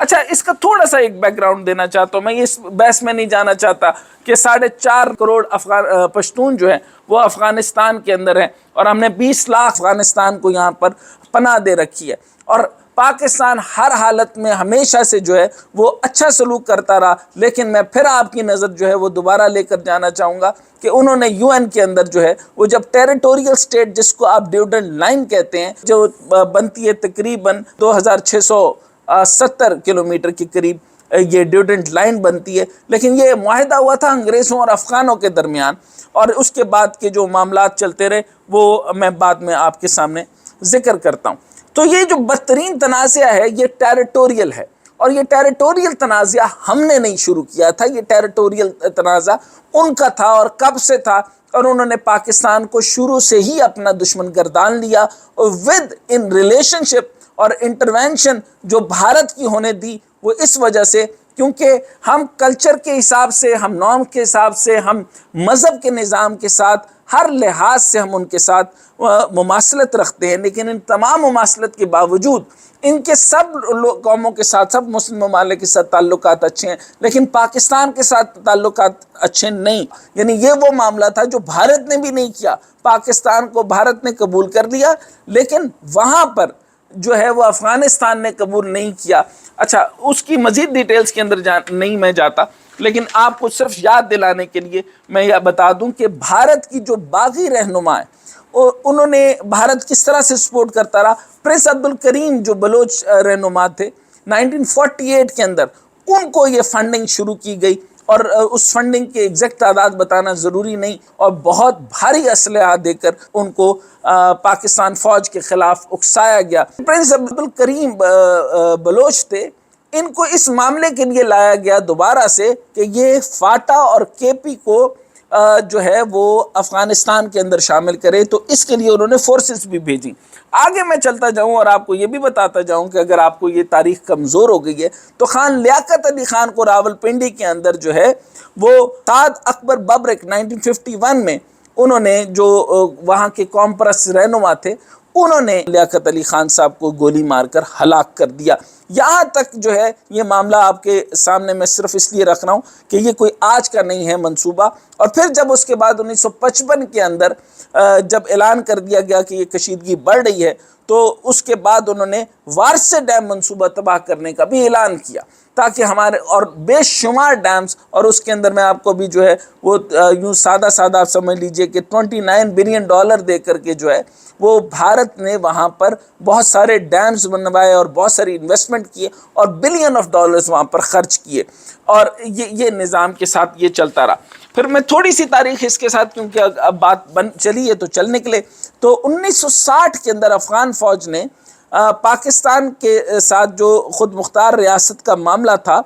اچھا، اس کا تھوڑا سا ایک بیک گراؤنڈ دینا چاہتا ہوں. میں اس بحث میں نہیں جانا چاہتا کہ 4.5 کروڑ پشتون جو ہیں وہ افغانستان کے اندر ہیں اور ہم نے 20 لاکھ افغانستان کو یہاں پر پناہ دے رکھی ہے، اور پاکستان ہر حالت میں ہمیشہ سے جو ہے وہ اچھا سلوک کرتا رہا. لیکن میں پھر آپ کی نظر جو ہے وہ دوبارہ لے کر جانا چاہوں گا کہ انہوں نے یو این کے اندر جو ہے وہ جب ٹیریٹوریل سٹیٹ، جس کو آپ ڈیوڈنٹ لائن کہتے ہیں، جو بنتی ہے تقریباً 2670 کلومیٹر کے قریب، یہ ڈیوڈنٹ لائن بنتی ہے. لیکن یہ معاہدہ ہوا تھا انگریزوں اور افغانوں کے درمیان، اور اس کے بعد کے جو معاملات چلتے رہے وہ میں بعد میں آپ کے سامنے ذکر کرتا ہوں. تو یہ جو بدترین تنازعہ ہے یہ ٹیریٹوریل ہے، اور یہ ٹیریٹوریل تنازعہ ہم نے نہیں شروع کیا تھا، یہ ٹیریٹوریل تنازعہ ان کا تھا. اور کب سے تھا؟ اور انہوں نے پاکستان کو شروع سے ہی اپنا دشمن گردان لیا، اور ود ان ریلیشن شپ اور انٹرونشن جو بھارت کی ہونے دی وہ اس وجہ سے کیونکہ ہم کلچر کے حساب سے، ہم نام کے حساب سے، ہم مذہب کے نظام کے ساتھ، ہر لحاظ سے ہم ان کے ساتھ مماثلت رکھتے ہیں. لیکن ان تمام مماثلت کے باوجود ان کے سب قوموں کے ساتھ، سب مسلم ممالک کے ساتھ تعلقات اچھے ہیں، لیکن پاکستان کے ساتھ تعلقات اچھے نہیں. یعنی یہ وہ معاملہ تھا جو بھارت نے بھی نہیں کیا، پاکستان کو بھارت نے قبول کر لیا، لیکن وہاں پر جو ہے وہ افغانستان نے قبول نہیں کیا. اچھا، اس کی مزید ڈیٹیلز کے اندر نہیں میں جاتا، لیکن آپ کو صرف یاد دلانے کے لیے میں یہ بتا دوں کہ بھارت کی جو باغی رہنما ہے انہوں نے بھارت کس طرح سے سپورٹ کرتا رہا. پرنس عبدالکریم جو بلوچ رہنما تھے 1948 کے اندر، ان کو یہ فنڈنگ شروع کی گئی، اور اس فنڈنگ کے ایگزیکٹ تعداد بتانا ضروری نہیں، اور بہت بھاری اسلحہ دے کر ان کو پاکستان فوج کے خلاف اکسایا گیا. پرنس عبدالکریم بلوچ تھے، ان کو اس معاملے کے لیے لایا گیا دوبارہ سے کہ یہ فاٹا اور کے پی کو جو ہے وہ افغانستان کے اندر شامل کرے. تو اس کے لیے انہوں نے فورسز بھی بھیجی. آگے میں چلتا جاؤں اور آپ کو یہ بھی بتاتا جاؤں کہ اگر آپ کو یہ تاریخ کمزور ہو گئی ہے تو خان لیاقت علی خان کو راول پنڈی کے اندر جو ہے وہ سعد اکبر ببرک 1951 میں انہوں نے جو وہاں کے قوم پرست رہنما تھے، انہوں نے لیاقت علی خان صاحب کو گولی مار کر ہلاک کر دیا. یہاں تک جو ہے یہ معاملہ آپ کے سامنے میں صرف اس لیے رکھ رہا ہوں کہ یہ کوئی آج کا نہیں ہے منصوبہ. اور پھر جب اس کے بعد 1955 کے اندر جب اعلان کر دیا گیا کہ یہ کشیدگی بڑھ رہی ہے، تو اس کے بعد انہوں نے وارسے ڈیم منصوبہ تباہ کرنے کا بھی اعلان کیا، تاکہ ہمارے اور بے شمار ڈیمز، اور اس کے اندر میں آپ کو بھی جو ہے وہ یوں سادہ آپ سمجھ لیجئے کہ $29 بلین دے کر کے جو ہے وہ بھارت نے وہاں پر بہت سارے ڈیمز بنوائے اور بہت ساری انویسٹمنٹ کیے اور $بلین وہاں پر خرچ کیے، اور یہ نظام کے ساتھ یہ چلتا رہا. پھر میں تھوڑی سی تاریخ اس کے ساتھ، کیونکہ اب بات چلی ہے تو چل نکلے. تو 1960 کے اندر افغان فوج نے پاکستان کے ساتھ جو خود مختار ریاست کا معاملہ تھا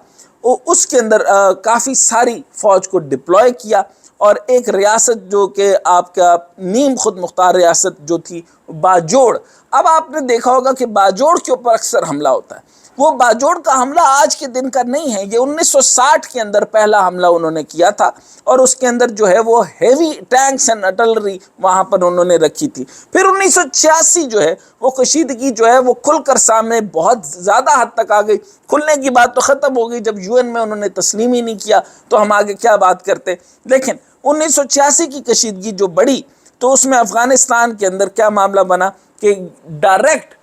اس کے اندر کافی ساری فوج کو ڈپلوائے کیا، اور ایک ریاست جو کہ آپ کا نیم خود مختار ریاست جو تھی باجوڑ. اب آپ نے دیکھا ہوگا کہ باجوڑ کے اوپر اکثر حملہ ہوتا ہے، وہ باجوڑ کا حملہ آج کے دن کا نہیں ہے، یہ 1960 کے اندر پہلا حملہ انہوں نے کیا تھا، اور اس کے اندر جو ہے وہ ہیوی ٹینکس اینڈ ارٹلری وہاں پر انہوں نے رکھی تھی. پھر 1986 جو ہے وہ کشیدگی جو ہے وہ کھل کر سامنے بہت زیادہ حد تک آ گئی. کھلنے کی بات تو ختم ہو گئی جب یو این میں انہوں نے تسلیم ہی نہیں کیا، تو ہم آگے کیا بات کرتے. لیکن 1986 کی کشیدگی جو بڑی، تو اس میں افغانستان کے اندر کیا معاملہ بنا کہ ڈائریکٹ،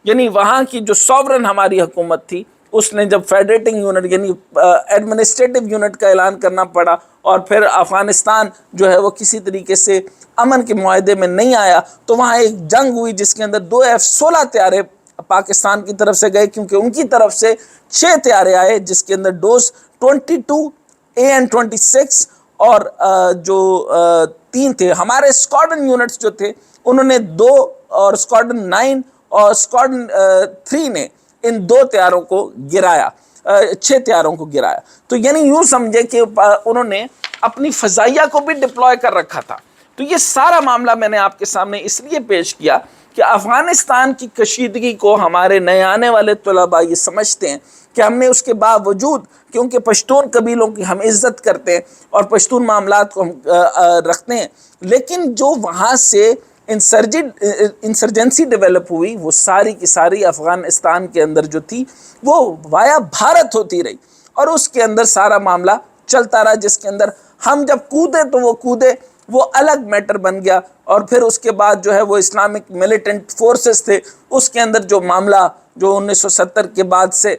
یعنی وہاں کی جو سوورن ہماری حکومت تھی، اس نے جب فیڈریٹنگ یونٹ یعنی ایڈمنسٹریٹو یونٹ کا اعلان کرنا پڑا، اور پھر افغانستان جو ہے وہ کسی طریقے سے امن کے معاہدے میں نہیں آیا، تو وہاں ایک جنگ ہوئی جس کے اندر 2 F-16 طیارے پاکستان کی طرف سے گئے، کیونکہ ان کی طرف سے 6 طیارے آئے جس کے اندر ڈوز 22 AN-26 اور جو 3 تھے ہمارے اسکواڈرن یونٹس جو تھے انہوں نے 2، اور اسکواڈرن 9 اور اسکواڈرن 3 نے ان 2 طیاروں کو گرایا، 6 طیاروں کو گرایا. تو یعنی یوں سمجھے کہ انہوں نے اپنی فضائیہ کو بھی ڈپلوائے کر رکھا تھا. تو یہ سارا معاملہ میں نے آپ کے سامنے اس لیے پیش کیا کہ افغانستان کی کشیدگی کو ہمارے نئے آنے والے طلباء یہ سمجھتے ہیں کہ ہم نے اس کے باوجود، کیونکہ پشتون قبیلوں کی ہم عزت کرتے ہیں اور پشتون معاملات کو ہم رکھتے ہیں، لیکن جو وہاں سے انسرجنسی ڈیولپ ہوئی وہ ساری کی ساری افغانستان کے اندر جو تھی وہ وایا بھارت ہوتی رہی، اور اس کے اندر سارا معاملہ چلتا رہا، جس کے اندر ہم جب کودے تو وہ کودے، وہ الگ میٹر بن گیا، اور پھر اس کے بعد جو ہے وہ اسلامک ملیٹنٹ فورسز تھے، اس کے اندر جو معاملہ جو 1970 کے بعد سے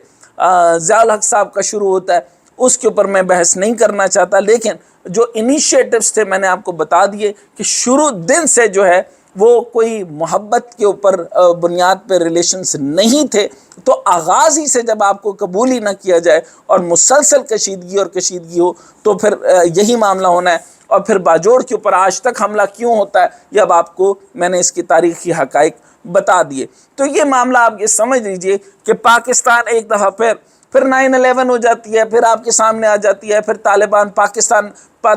ضیاء الحق صاحب کا شروع ہوتا ہے، اس کے اوپر میں بحث نہیں کرنا چاہتا، لیکن جو انیشیٹوز تھے میں نے آپ کو بتا دیے کہ شروع دن سے جو ہے وہ کوئی محبت کے اوپر بنیاد پہ ریلیشنز نہیں تھے، تو آغاز ہی سے جب آپ کو قبول ہی نہ کیا جائے اور مسلسل کشیدگی ہو تو پھر یہی معاملہ ہونا ہے۔ اور پھر باجوڑ کے اوپر آج تک حملہ کیوں ہوتا ہے، یہ اب آپ کو میں نے اس کی تاریخی حقائق بتا دیے۔ تو یہ معاملہ آپ یہ سمجھ لیجئے کہ پاکستان ایک دفعہ پھر 9/11 ہو جاتی ہے، پھر آپ کے سامنے آ جاتی ہے، پھر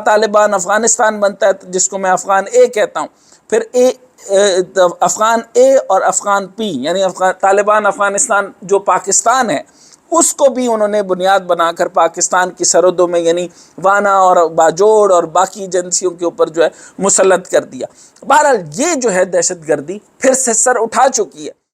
طالبان افغانستان بنتا ہے، جس کو میں افغان اے کہتا ہوں، پھر افغان اے اور افغان پی، یعنی طالبان افغانستان جو پاکستان ہے اس کو بھی انہوں نے بنیاد بنا کر پاکستان کی سرحدوں میں یعنی وانا اور باجوڑ اور باقی ایجنسیوں کے اوپر جو ہے مسلط کر دیا۔ بہرحال یہ جو ہے دہشت گردی پھر سے سر اٹھا چکی ہے۔